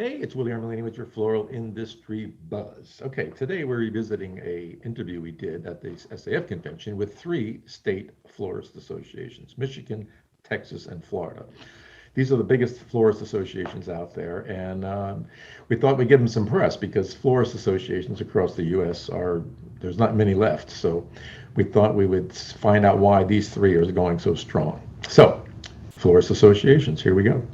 Hey, it's Willie Armelini with your Floral Industry Buzz. Okay, today we're revisiting a interview we did at the SAF convention with three state florist associations, Michigan, Texas, and Florida. These are the biggest florist associations out there, and we thought we'd give them some press because florist associations across the U.S. there's not many left. So we thought we would find out why these three are going so strong. So, florist associations, here we go.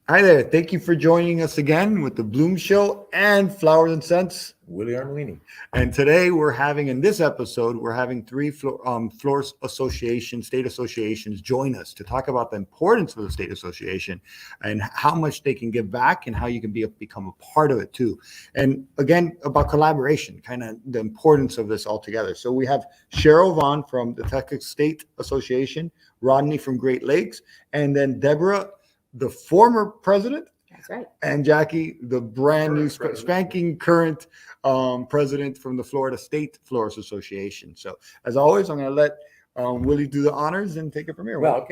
Hi there. Thank you for joining us again with the Bloom Show and Flowers and Scents. Willie Armelini. And today in this episode, we're having three florist associations, state associations join us to talk about the importance of the state association and how much they can give back and how you can become a part of it too. And again, about collaboration, kind of the importance of this altogether. So we have Cheryl Vaughn from the Texas State Association, Rodney from Great Lakes, and then Deborah, the former president. That's right. And Jackie, the brand new spanking current president from the Florida State Florist Association. So as always, I'm going to let Willie do the honors and take it from here. Well,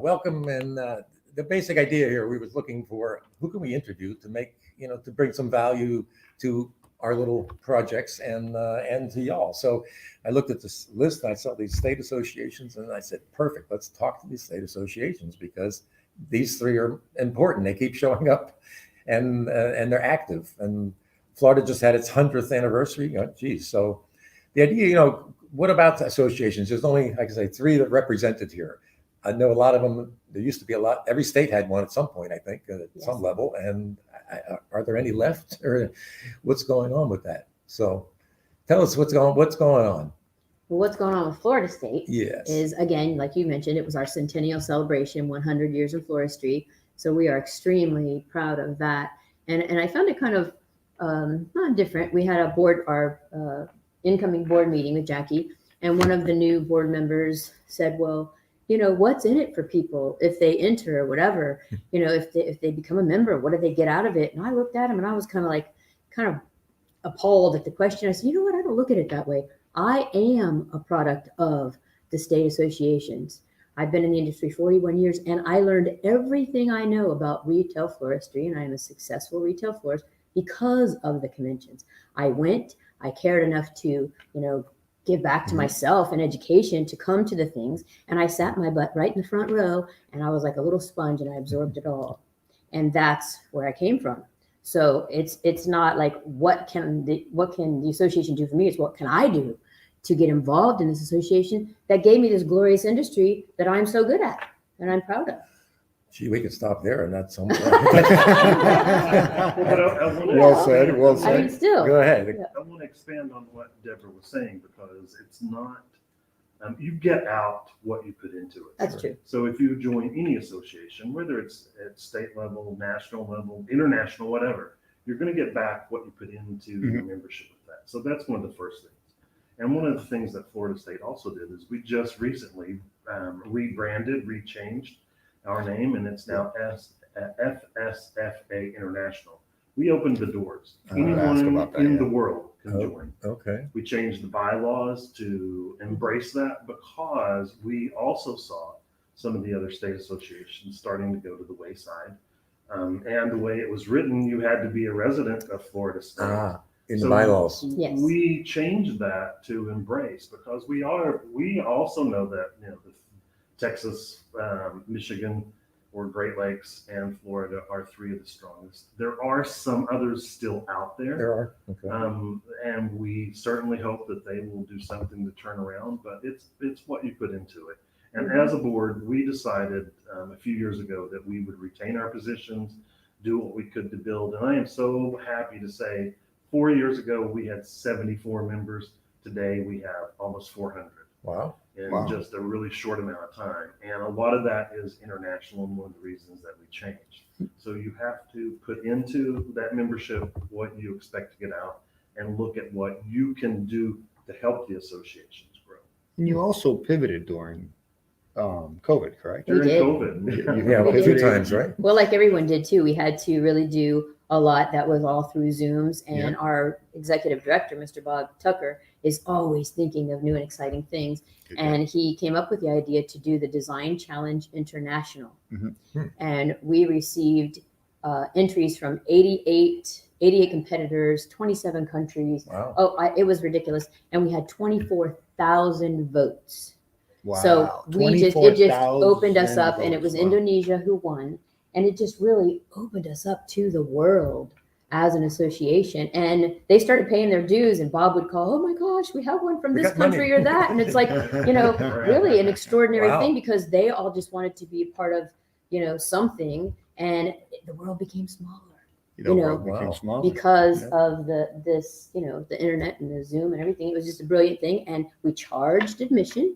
welcome. And the basic idea here, we was looking for who can we interview to make, to bring some value to our little projects and to y'all. So I looked at this list, and I saw these state associations, and I said, perfect, let's talk to these state associations because these three are important. They keep showing up and they're active. And Florida just had its 100th anniversary. So the idea, what about the associations? There's only, like I say, three that represented here. I know a lot of them, there used to be a lot, every state had one at some point, I think, at some level. And are there any left, or what's going on with that? So tell us what's going on. Well, what's going on with Florida State Yes. is, again, like you mentioned, it was our centennial celebration, 100 years of floristry. So we are extremely proud of that. And I found it kind of not different. We had our incoming board meeting with Jackie, and one of the new board members said, well, what's in it for people if they enter or whatever, if they become a member, what do they get out of it? And I looked at him and I was kind of appalled at the question. I said, you know what? I don't look at it that way. I am a product of the state associations. I've been in the industry 41 years, and I learned everything I know about retail floristry, and I am a successful retail florist because of the conventions. I cared enough to, give back to myself and education to come to the things, and I sat my butt right in the front row, and I was like a little sponge, and I absorbed it all. And that's where I came from. So it's not like what can the association do for me? It's what can I do to get involved in this association that gave me this glorious industry that I'm so good at and I'm proud of. Gee, we could stop there and not so much. Well said. I mean, still. Go ahead. I want to expand on what Deborah was saying because it's not, you get out what you put into it. That's true. So if you join any association, whether it's at state level, national level, international, whatever, you're going to get back what you put into your membership with that. So that's one of the first things. And one of the things that Florida State also did is we just recently rebranded, rechanged our name, and it's now FSFA International. We opened the doors. Anyone in the world can join. Okay. We changed the bylaws to embrace that because we also saw some of the other state associations starting to go to the wayside. And the way it was written, you had to be a resident of Florida State. In the bylaws. Yes. We changed that to embrace because we also know that, the Texas, Michigan, or Great Lakes and Florida are three of the strongest. There are some others still out there. There are. Okay. And we certainly hope that they will do something to turn around, but it's what you put into it. And as a board, we decided a few years ago that we would retain our positions, do what we could to build. And I am so happy to say 4 years ago, we had 74 members. Today, we have almost 400. Wow. In just a really short amount of time. And a lot of that is international, and one of the reasons that we changed. So you have to put into that membership what you expect to get out and look at what you can do to help the associations grow. And you also pivoted during COVID, correct? During did. COVID. Yeah, We a few did. times, right? Well, like everyone did too, we had to really do a lot that was all through Zooms, and our executive director, Mr. Bob Tucker, is always thinking of new and exciting things. And he came up with the idea to do the Design Challenge International. And we received entries from 88 competitors, 27 countries. Wow. Oh, it was ridiculous. And we had 24,000 votes. Wow. So it just opened us 24,000 up, and it was votes. Wow. Indonesia who won. And it just really opened us up to the world as an association. And they started paying their dues, and Bob would call, oh my gosh, we have one from We this got money. country or that. And it's like, really an extraordinary Wow. thing, because they all just wanted to be a part of, something. And the world became smaller World became wow. smaller. because Yeah. of the internet and the Zoom and everything. It was just a brilliant thing. And we charged admission,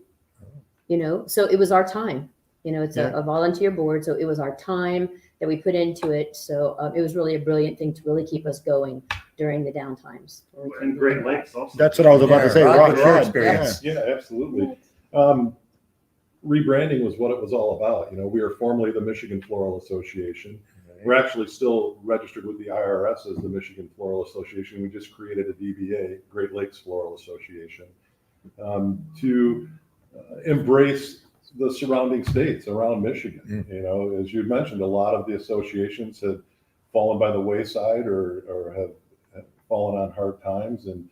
so it was our time. It's Yeah. a volunteer board, so it was our time that we put into it. So it was really a brilliant thing to really keep us going during the down times. And Great Lakes also. That's what I was about to say. Rod, Rod, what's your Rod, experience? Yeah, absolutely. Rebranding was what it was all about. We are formerly the Michigan Floral Association. We're actually still registered with the IRS as the Michigan Floral Association. We just created a DBA, Great Lakes Floral Association, to embrace the surrounding states around Michigan. As you mentioned, a lot of the associations had fallen by the wayside or have fallen on hard times. And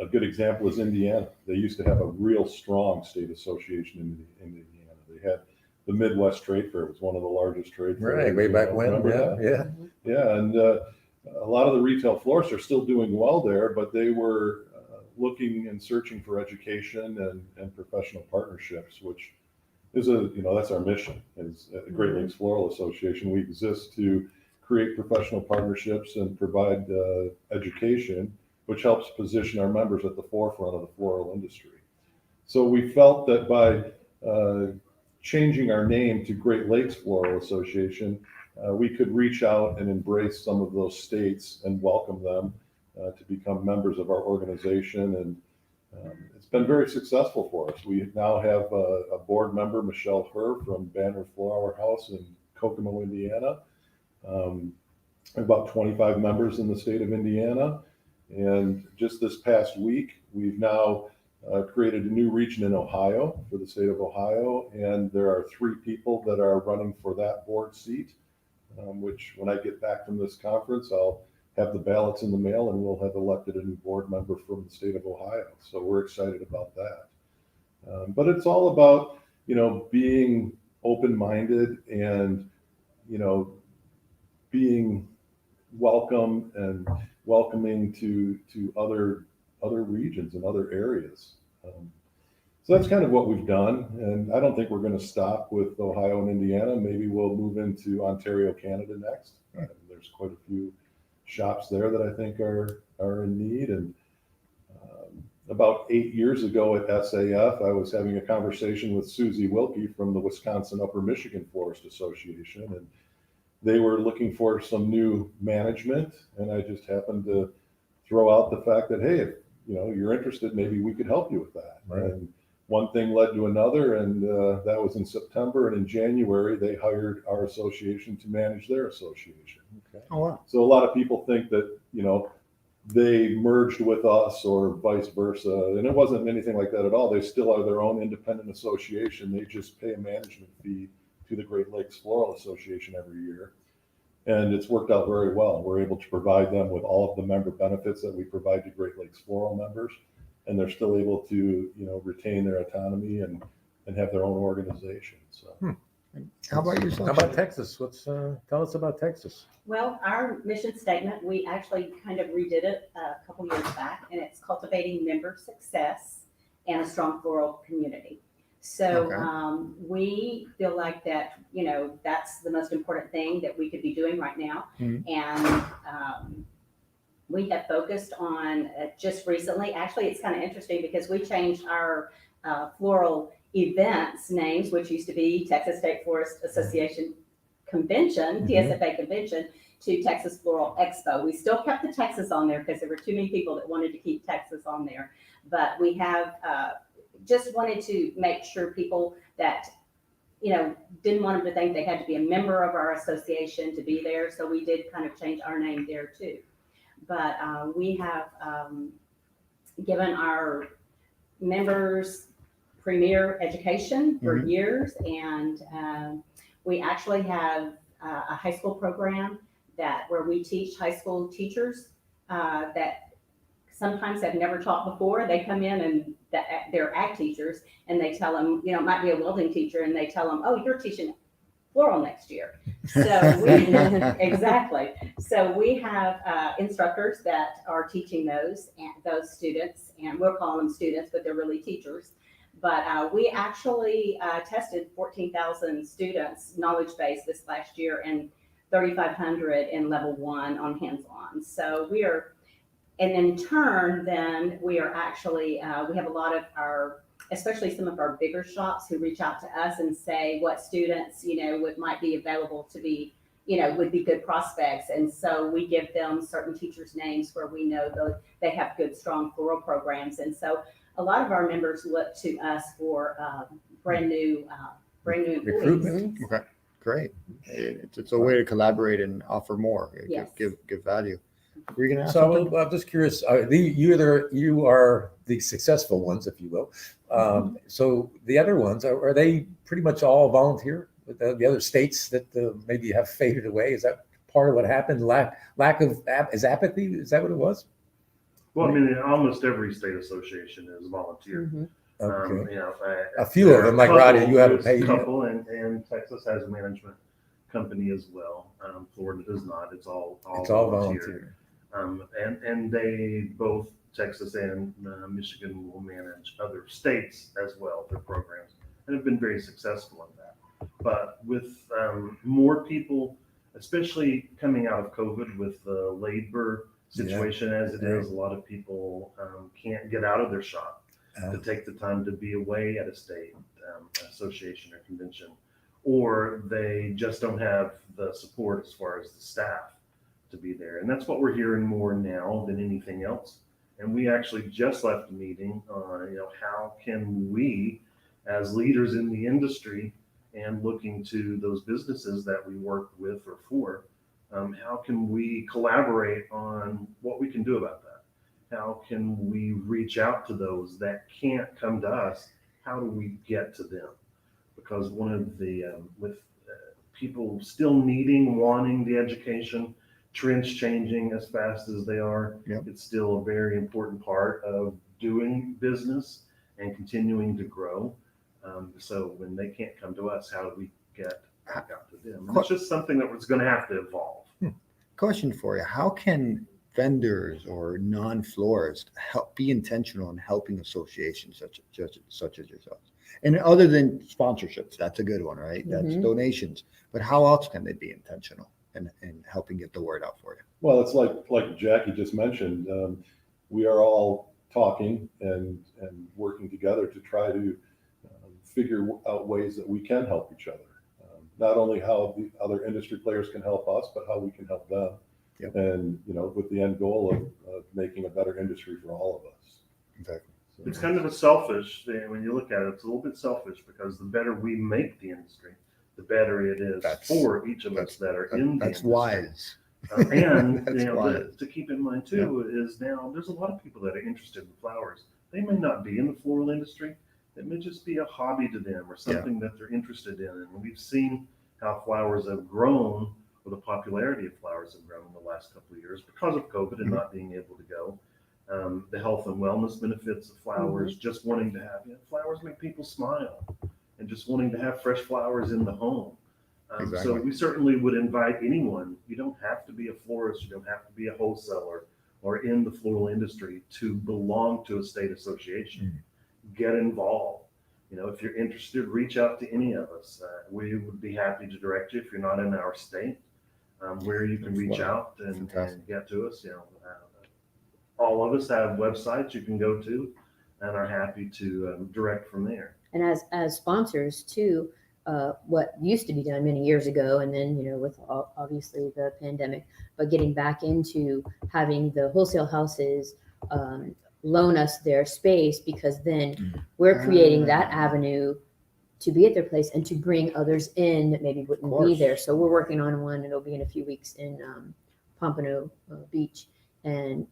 a good example is Indiana. They used to have a real strong state association in Indiana. They had the Midwest Trade Fair. It was one of the largest trade fairs. Right, way back when. Remember that? Yeah. Yeah, and a lot of the retail florists are still doing well there, but they were looking and searching for education and professional partnerships, which is that's our mission. Is at the Great Lakes Floral Association, we exist to create professional partnerships and provide education, which helps position our members at the forefront of the floral industry. So we felt that by changing our name to Great Lakes Floral Association, we could reach out and embrace some of those states and welcome them to become members of our organization. And it's been very successful for us. We now have a board member, Michelle Herr from Banner Flower House in Kokomo, Indiana. About 25 members in the state of Indiana. And just this past week, we've now created a new region in Ohio for the state of Ohio. And there are 3 people that are running for that board seat, which when I get back from this conference, I'll have the ballots in the mail and we'll have elected a new board member from the state of Ohio. So we're excited about that. But it's all about, being open-minded and, being welcome and welcoming to other regions and other areas. So that's kind of what we've done. And I don't think we're going to stop with Ohio and Indiana. Maybe we'll move into Ontario, Canada next. There's quite a few shops there that I think are in need. And about 8 years ago at SAF, I was having a conversation with Susie Wilkie from the Wisconsin Upper Michigan Florist Association, and they were looking for some new management. And I just happened to throw out the fact that, hey, if you're interested, maybe we could help you with that. Right. And one thing led to another, and that was in September. And in January, they hired our association to manage their association. Okay. Oh, wow. So a lot of people think that, they merged with us or vice versa. And it wasn't anything like that at all. They still are their own independent association. They just pay a management fee to the Great Lakes Floral Association every year. And it's worked out very well. We're able to provide them with all of the member benefits that we provide to Great Lakes Floral members. And they're still able to, retain their autonomy and have their own organization. So. How about yourself? How about Texas? Tell us about Texas. Well, our mission statement, we actually kind of redid it a couple years back, and it's cultivating member success and a strong floral community. So Okay. we feel like that, that's the most important thing that we could be doing right now. Mhm. And we have focused on just recently, actually, it's kind of interesting because we changed our floral events names, which used to be Texas State Florist Association Convention, TSFA Convention, to Texas Floral Expo. We still kept the Texas on there because there were too many people that wanted to keep Texas on there. But we have just wanted to make sure people that, didn't want them to think they had to be a member of our association to be there. So we did kind of change our name there too. But we have given our members premier education for years, and we actually have a high school program where we teach high school teachers that sometimes have never taught before. They come in and they're ag teachers, and they tell them, it might be a welding teacher, and they tell them, oh, you're teaching floral next year. So exactly. So we have instructors that are teaching those students, and we'll call them students, but they're really teachers. But we actually tested 14,000 students knowledge base this last year, and 3,500 in level 1 on hands-on. So we are, and in turn, then we are actually, we have a lot of especially some of our bigger shops who reach out to us and say what students, might be available to be, would be good prospects. And so we give them certain teachers' names where we know they have good, strong floral programs. And so a lot of our members look to us for brand new employees. Recruitment. Okay, great. It's a way to collaborate and offer more, Yes. give value. Were you going to ask So something? I'm just curious, you are the successful ones, if you will. So the other ones, are they pretty much all volunteer? The other states that maybe have faded away? Is that part of what happened? Lack of apathy? Is that what it was? Well, I mean, almost every state association is volunteer. Mhm. Okay. A A few of them, like Roddy, you haven't paid. couple, and Texas has a management company as well. Florida does not. It's all volunteer. And they both, Texas and Michigan, will manage other states as well, their programs, and have been very successful in that. But with more people, especially coming out of COVID with the labor situation as it is, a lot of people can't get out of their shop to take the time to be away at a state association or convention, or they just don't have the support as far as the staff to be there. And that's what we're hearing more now than anything else. And we actually just left a meeting on, how can we, as leaders in the industry and looking to those businesses that we work with or for, how can we collaborate on what we can do about that? How can we reach out to those that can't come to us? How do we get to them? Because one of the, with people still wanting the education, trends changing as fast as they are, it's still a very important part of doing business and continuing to grow. So when they can't come to us, how do we get back out to them? And it's just something that was going to have to evolve. Question for you. How can vendors or non-florists be intentional in helping associations such as yourselves? And other than sponsorships, that's a good one, right? That's donations. But how else can they be intentional in helping get the word out for you? Well, it's like Jackie just mentioned. We are all talking and working together to try to figure out ways that we can help each other. Not only how the other industry players can help us, but how we can help them. Yep. And, with the end goal of making a better industry for all of us. Exactly. So, It's kind of a selfish thing when you look at it. It's a little bit selfish because the better we make the industry, the better it is for each of us that are in the That's industry. wise. And That's wise. to keep in mind too is now there's a lot of people that are interested in flowers. They may not be in the floral industry. It may just be a hobby to them or something that they're interested in. And we've seen how flowers have grown, or the popularity of flowers have grown in the last couple of years because of COVID and not being able to go. The health and wellness benefits of flowers, just wanting to have, flowers make people smile, and just wanting to have fresh flowers in the home. So we certainly would invite anyone. You don't have to be a florist, you don't have to be a wholesaler or in the floral industry to belong to a state association. Get involved. If you're interested, reach out to any of us. We would be happy to direct you if you're not in our state, where you can reach out and get to us. All of us have websites you can go to and are happy to direct from there. And as sponsors too, what used to be done many years ago, and then with obviously the pandemic, but getting back into having the wholesale houses loan us their space, because then we're creating that avenue to be at their place and to bring others in that maybe wouldn't be there. So we're working on one, and it'll be in a few weeks in Pompano Beach, and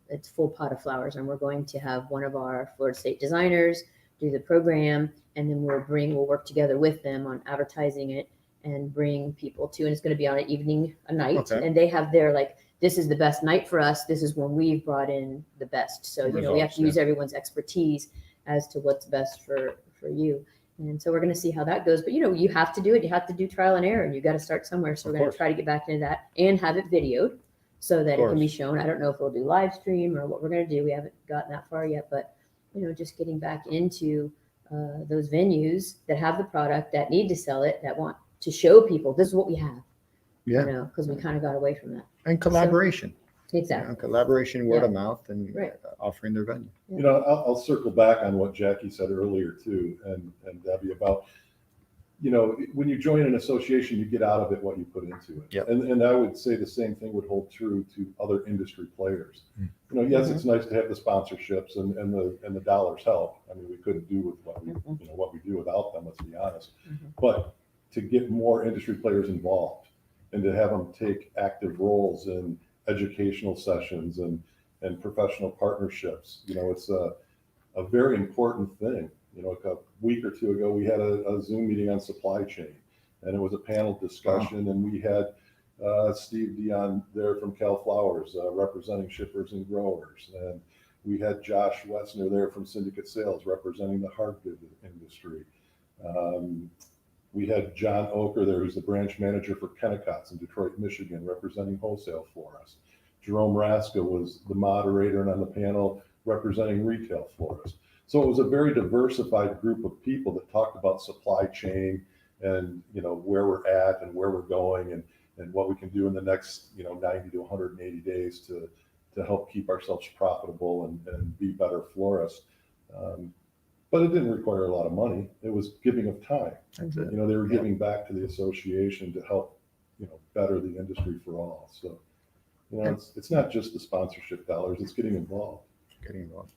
it's full pot of flowers, and we're going to have one of our Florida State designers do the program, and then we'll work together with them on advertising it and bring people to, and it's going to be on a night, Okay. and they have their like, this is the best night for us. This is when we've brought in the best. So, we have Results, to use everyone's expertise as to what's best for you. And so we're going to see how that goes. But, you have to do it. You have to do trial and error, and you got to start somewhere. So Of we're going course. to try to get back into that and have it videoed so that it can be course. shown. I don't know if we'll do live stream or what we're going to do. We haven't gotten that far yet, but, just getting back into those venues that have the product, that need to sell it, that want to show people this is what we have. Yeah. Because we kind of got away from that. And collaboration. Exactly. Collaboration, word Yeah. of mouth, and Right. offering their venue. You know, I'll circle back on what Jackie said earlier too, and Debbie, about, when you join an association, you get out of it what you put into it. Yep. And I would say the same thing would hold true to other industry players. Yes, it's nice to have the sponsorships and the dollars help. I mean, we couldn't do with what we do without them, let's be honest. But to get more industry players involved and to have them take active roles in educational sessions and professional partnerships, it's a very important thing. A week or two ago, we had a Zoom meeting on supply chain, and it was a panel discussion, and we had Steve Dion there from Cal Flowers representing shippers and growers, and we had Josh Wessner there from Syndicate Sales representing the hard good industry. We had John Oker there, who's the branch manager for Kennecott's in Detroit, Michigan, representing wholesale florists. Jerome Raska was the moderator and on the panel representing retail florists. So it was a very diversified group of people that talked about supply chain and, where we're at and where we're going and what we can do in the next, 90 to 180 days to help keep ourselves profitable and be better florists. But it didn't require a lot of money. It was giving of time. That's it. They were giving back to the association to help, better the industry for all. So, it's not just the sponsorship dollars, it's getting involved.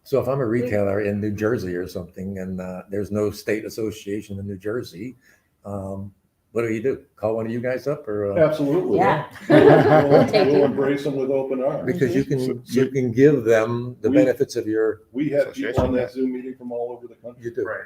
So if I'm a retailer in New Jersey or something, and there's no state association in New Jersey, what do? Call one of you guys up, or Absolutely. Yeah. We'll embrace them with open arms. because you can give them the benefits of your. We had people on Association, that Zoom meeting from all over the country. You do. Right.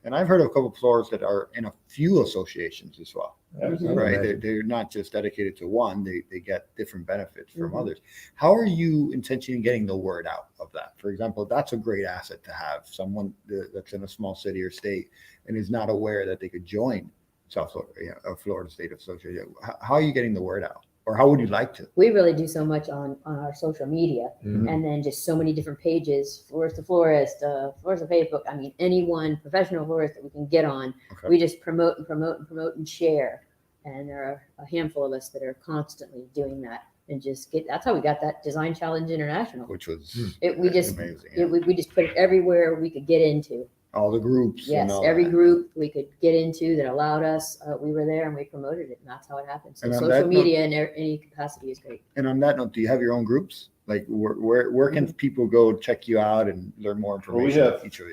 And I've heard of a couple of florists that are in a few associations as well. Absolutely. Right, they're not just dedicated to one; they get different benefits from Mhm. others. How are you intentionally getting the word out of that? For example, that's a great asset to have someone that's in a small city or state and is not aware that they could join South Florida, a Florida State Association. How are you getting the word out, or how would you like to? We really do so much on our social media, Mhm. and then just so many different pages, Florist to Florist, Florist to Facebook. I mean, anyone professional florist that we can get on, Okay. we just promote and share. And there are a handful of us that are constantly doing that, and that's how we got that Design Challenge International. Which was We just amazing. we just put it everywhere we could get into. All the groups. and Yes, all every that. group we could get into that allowed us, we were there and we promoted it, and that's how it happened. So And on social that note- media in any capacity is great. And on that note, do you have your own groups? Like where can people go check you out and learn more Well, we information? have- about each of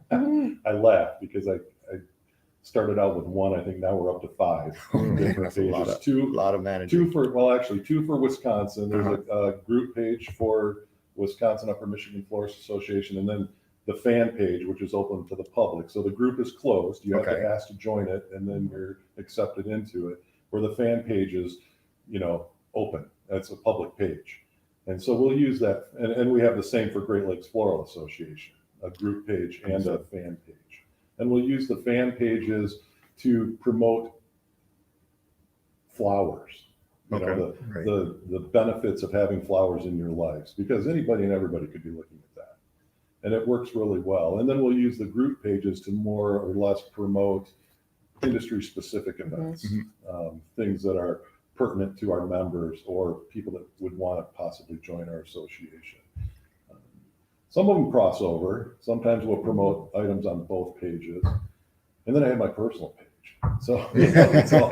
you? I laugh because I started out with one. I think now we're up to 5 different That's a lot pages. of- Two A lot of managing. two for Wisconsin. There's a group page for Wisconsin Upper Michigan Florist Association, and then the fan page, which is open to the public. So the group is closed. You have Okay. to ask to join it, and then you're accepted into it. Where the fan page is, open. That's a public page. And so we'll use that. And we have the same for Great Lakes Floral Association, a group page and a fan page. And we'll use the fan pages to promote flowers. Okay, great. The benefits of having flowers in your lives, because anybody and everybody could be looking at that. And it works really well. And then we'll use the group pages to more or less promote industry specific events, things that are pertinent to our members or people that would want to possibly join our association. Some of them cross over. Sometimes we'll promote items on both pages. And then I have my personal page. So, it's all,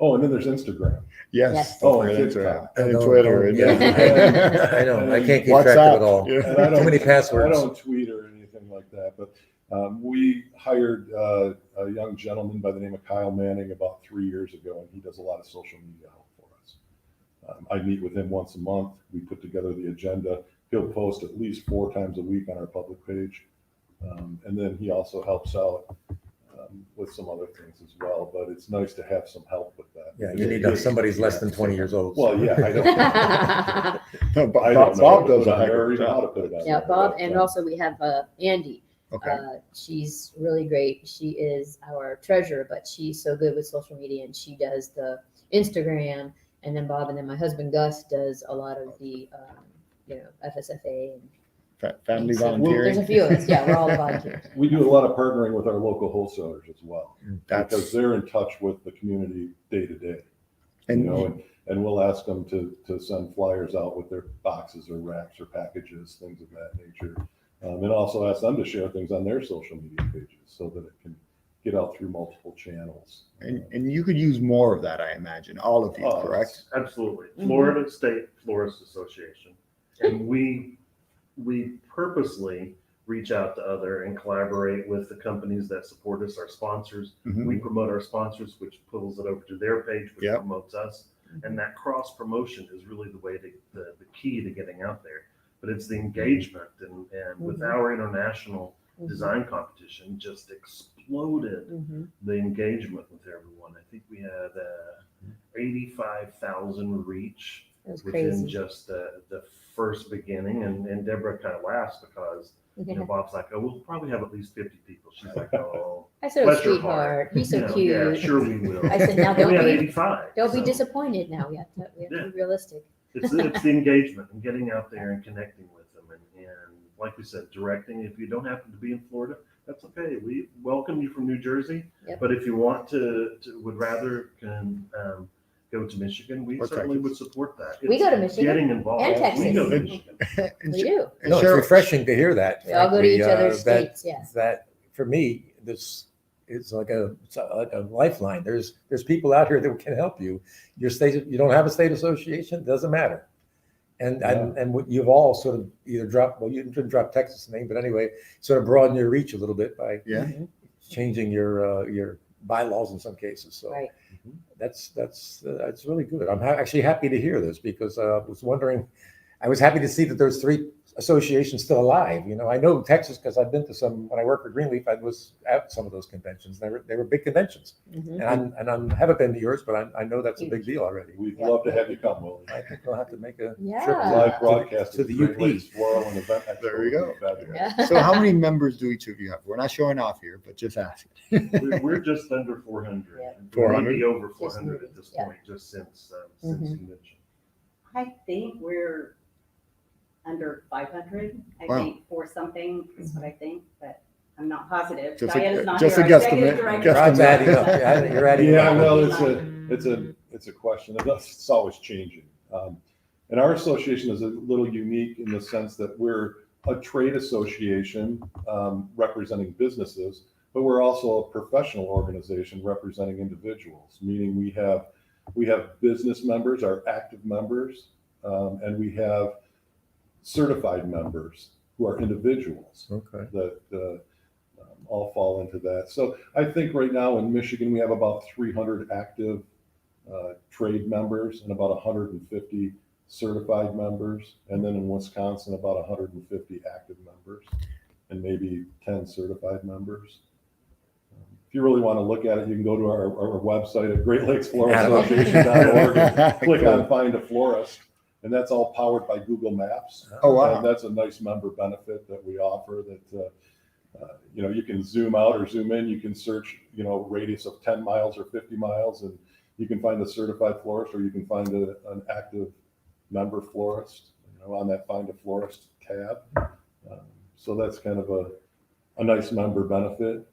oh, and then there's Instagram. Yes. Yes. Oh, and and Instagram. TikTok. And I know. Twitter. And Yeah. I know. I can't keep track of it all. WhatsApp. And I don't- Too many passwords. I don't tweet or anything like that, but we hired a young gentleman by the name of Kyle Manning about 3 years ago, and he does a lot of social media help for us. I meet with him once a month. We put together the agenda. He'll post at least 4 times a week on our public page. And then he also helps out with some other things as well, but it's nice to have some help with that. Yeah, you need somebody's less than 20 years old. Well, yeah, I don't. No, I don't know Bob how to does put a it on heck there of or a even how job. to put it on Yeah, there, Bob, but, and also we have Andy. Okay. She's really great. She is our treasurer, but she's so good with social media, and she does the Instagram. And then Bob, and then my husband Gus does a lot of the, FSFA. Family So there's volunteering. a few of us. Yeah, we're all volunteers. We do a lot of partnering with our local wholesalers as well, because That's, they're in touch with the community day to day. And we'll ask them to send flyers out with their boxes or wraps or packages, things of that nature. And also ask them to share things on their social media pages so that it can get out through multiple channels. and you could use more of that, I imagine, all of you, Oh, correct? Absolutely. Mhm. Florida State Florist Association. And we purposely reach out to other and collaborate with the companies that support us, our sponsors. Mhm. We promote our sponsors, which pulls it over to their page, which Yep. promotes us. And that cross promotion is really the way to, the key to getting out there. But it's the engagement, and with Mhm. our international design competition just exploded Mhm. the engagement with everyone. I think we had 85,000 reach It was within crazy. just the first beginning. And Deborah kind of laughs because Bob's like, oh, we'll probably have at least 50 people. She's like, oh, I said, oh, bless your sweetheart, heart. he's so You know, cute. Yeah, sure we will. I said, now And we had don't 85. be so disappointed now. We have to Yeah. be realistic. it's the engagement and getting out there and connecting with them. And like we said, directing. If you don't happen to be in Florida, that's okay. We welcome you from New Jersey. Yep. But if you want would rather go to Michigan, we Or certainly Texas. would support that. We go to It's Michigan Getting involved. and Texas. We go to And- Michigan. We do. And No, it's Cheryl- refreshing to hear that. We all go to frankly, each other's that- states. Yeah. That for me, this is like a lifeline. There's people out here that can help you. Your state, you don't have a state association, doesn't matter. And what you've all sort of either dropped, well, you didn't drop Texas name, but anyway, sort of broaden your reach a little bit by Yeah. changing your bylaws in some cases. So Right. that's really good. I'm actually happy to hear this because I was happy to see that there's 3 associations still alive. I know Texas because I've been to some. When I worked for Greenleaf, I was at some of those conventions. They were big conventions, Mhm. and I haven't been to yours, but I know that's a big deal already. We'd Yeah. love to have you come, Willie. I think we'll have to make a Yeah. trip Live broadcast to of the Great UP. Lakes Floral and Event Expo. There you go. Fabulous. Yeah. So how many members do each of you have? We're not showing off here, but just asking. We're just under 400. Yeah. 400? Maybe over 400 at this Yeah. point, just since Mhm. convention. I think we're under 500, I Wow. think, for something, is what I think, but I'm not positive. Just Diana's a not just here, a our executive guesstimate. director. Rod's adding up. You're adding Yeah, up. well, it's a question. It's always changing. And our association is a little unique in the sense that we're a trade association representing businesses, but we're also a professional organization representing individuals, meaning we have business members, our active members, and we have certified members who are individuals Okay. that all fall into that. So I think right now in Michigan, we have about 300 active trade members and about 150 certified members. And then in Wisconsin, about 150 active members and maybe 10 certified members. If you really want to look at it, you can go to our website at greatlakesfloralassociation.org and click on Find a Florist. And that's all powered by Google Maps. Oh, wow. And that's a nice member benefit that we offer that, you can zoom out or zoom in. You can search, radius of 10 miles or 50 miles, and you can find a certified florist, or you can find an active member florist, on that Find a Florist tab. So that's kind of a nice member benefit.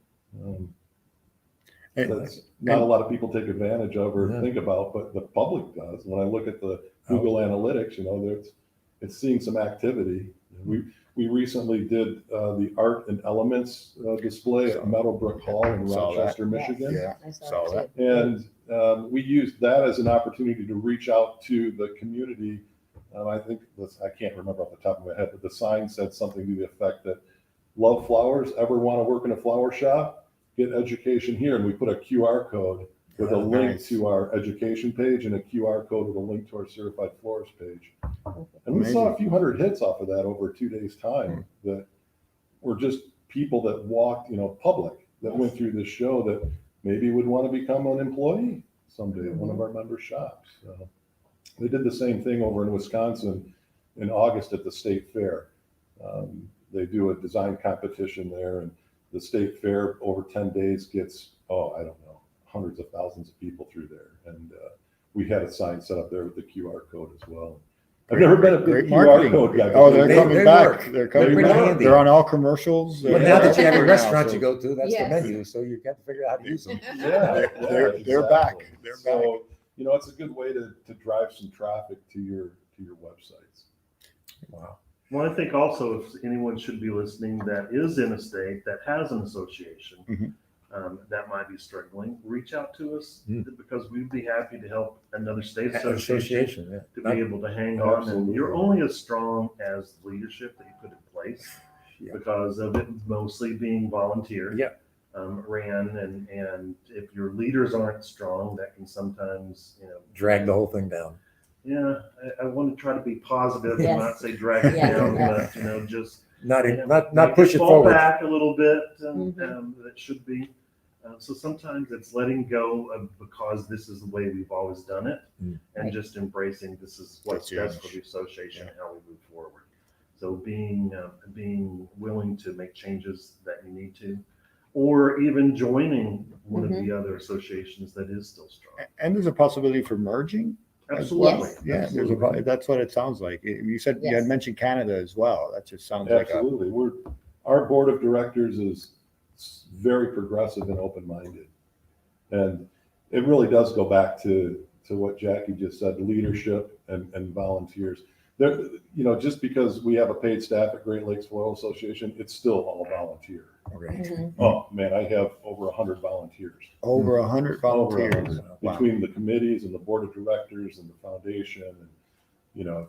That's not a lot of people take advantage of or Yeah. think about, but the public does. When I look at the Google Analytics, it's seeing some activity. We recently did the Art and Elements display at Meadowbrook Hall in Saw that. Rochester, Michigan. Yeah. I saw Saw that that. too. And we used that as an opportunity to reach out to the community. I think I can't remember off the top of my head, but the sign said something to the effect that love flowers, ever want to work in a flower shop, get education here. And we put a QR code with a Oh, link nice. to our education page and a QR code with a link to our certified florist page. And we saw Amazing. a few hundred hits off of that over 2 days' time that were just people that walked, public that went through this show that maybe would want to become an employee someday at one of our member shops. They did the same thing over in Wisconsin in August at the state fair. They do a design competition there, and the state fair over 10 days gets, I don't know, hundreds of thousands of people through there. And we had a sign set up there with the QR code as well. I've never been a big Great QR marketing. code guy. Oh, they're They- coming they back. work. They're coming pretty back. handy. They're on all commercials. But now that you have a Right restaurant now, you so go to, that's Yes. the menu, so you got to figure out how to use them. They're back. They're back. So, it's a good way to drive some traffic to your websites. Wow. Well, I think also if anyone should be listening that is in a state that has an association Mhm. that might be struggling, reach out to us Mm. because we'd be happy to help another state association Association, yeah. to be able to hang on. And Absolutely. you're only as strong as the leadership that you put in place Yeah. because of it mostly being volunteer. Yeah. Ran and if your leaders aren't strong, that can sometimes, Drag the whole thing down. yeah, I want to try to be positive Yes. and not say drag it Yes, down, yes. but, just Not make push it fall forward. back a little bit, Mhm. that should be. So sometimes it's letting go of because this is the way we've always done it, Mm. and Right. just embracing this is what's That's best for huge. the association and how we move forward. So being willing to make changes that you need to, or even joining one of the other associations that is still strong. And there's a possibility for merging. Absolutely. Yes. Yeah, there's a, that's what it sounds like. You said, you had Yes. mentioned Canada as well. That just sounds like a, Absolutely. Our board of directors is very progressive and open-minded. And it really does go back to what Jackie just said, leadership and volunteers. There, just because we have a paid staff at Great Lakes Floral Association, it's still all volunteer. Okay. Mhm. Oh, man, I have over 100 volunteers. over 100 Over volunteers. 100. Wow. Between the committees and the board of directors and the foundation, and,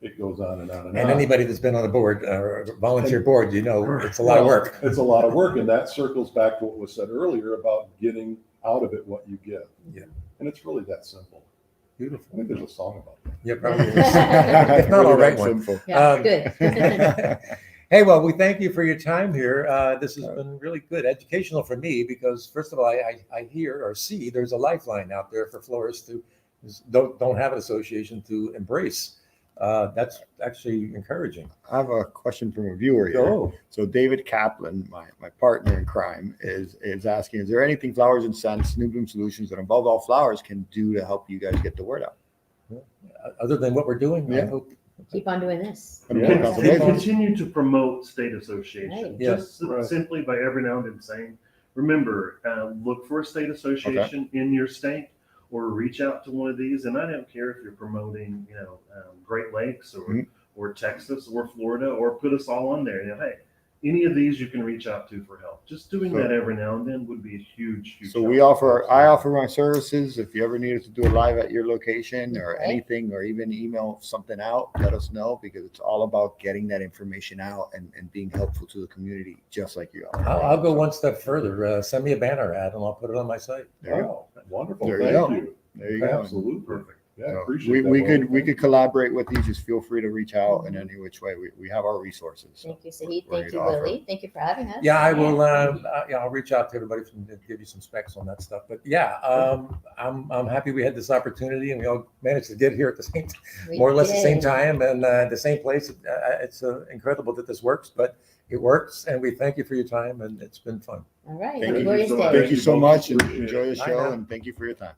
it goes on and on and on. And anybody that's been on a board, or a volunteer board, it's a lot of work. It's a lot of work, and that circles back to what was said earlier about getting out of it what you give. Yeah. And it's really that simple. I Beautiful. think there's a song about that. Yeah, probably. If not, I'll write one. Simple. Yeah, Um, good. Hey, well, we thank you for your time here. This has been really good, educational for me, because first of all, I hear or see there's a lifeline out there for florists who don't have an association to embrace. That's actually encouraging. I have a question from a viewer here. Oh, So David Kaplan, my partner in crime, is asking, is there anything Flowers and Scents, New Bloom Solutions, and above all flowers can do to help you guys get the word out? other than what we're doing, I Yeah. hope. Keep on doing this. And Yeah. more And consultations? continue to promote state association, Right. Yeah. just Right. simply by every now and then saying, remember, look for a state association in your state, or reach out to one of these. And I don't care if you're promoting, Great Lakes Mhm. or Texas or Florida, or put us all on there. Hey, any of these you can reach out to for help. Just doing Sure. that every now and then would be a huge, huge. So help. I offer my services. If you ever needed to do a live at your location or Okay. anything, or even email something out, let us know, because it's all about getting that information out and being helpful to the community, just like you are. I'll go one step further. Send me a banner ad and I'll put it on my site. There you go. Wow, wonderful. There you Thank go. you. There you go. Absolutely. Perfect. Yeah, I So appreciate that. we Well, could collaborate with you. Just feel free to reach out in any which way. We have our resources. So Thank you, Sahid. we're Thank you, ready to offer. Willie. Thank you for having us. Yeah, I will. I'll reach out to everybody and give you some specs on that stuff. But yeah, I'm happy we had this opportunity and we all managed to get here at the same, We more or less the same did. time and the same place. It's incredible that this works, but it works. And we thank you for your time and it's been fun. All right. Thank Have a you glorious so day. much. Thank you so much, and Appreciate it. enjoy the Bye show, now. and thank you for your time.